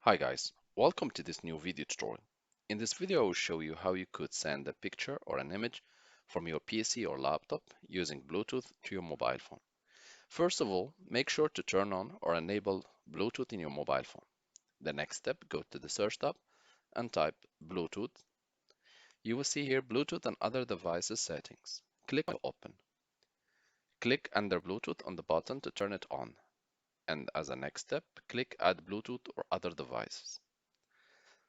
Hi guys, welcome to this new video tutorial. In this video I will show you how you could send a picture or an image from your PC or laptop using Bluetooth to your mobile phone. First of all, make sure to turn on or enable Bluetooth in your mobile phone. The next step, go to the search tab and type Bluetooth. You will see here Bluetooth and other devices settings. Click on open. Click under Bluetooth on the button to turn it on. And as a next step, click add Bluetooth or other devices.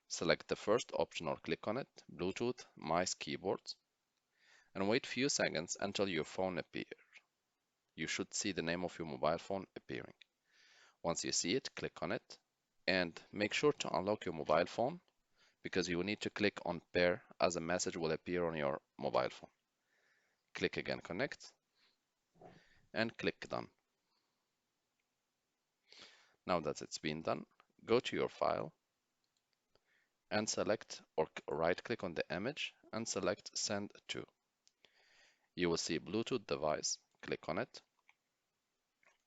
Select the first option or click on it, Bluetooth, mice, keyboards, and wait few seconds until your phone appears. You should see the name of your mobile phone appearing. Once you see it, click on it and make sure to unlock your mobile phone because you will need to click on pair as a message will appear on your mobile phone. Click again connect and click done. Now that it's been done, go to your file and select or right click on the image and select send to. You will see Bluetooth device, click on it,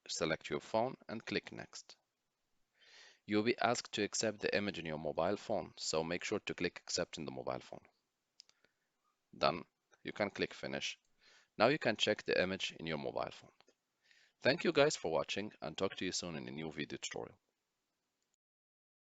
select your phone and click next. You'll be asked to accept the image in your mobile phone, so make sure to click accept in the mobile phone. Done. You can click finish. Now you can check the image in your mobile phone. Thank you guys for watching and talk to you soon in a new video tutorial.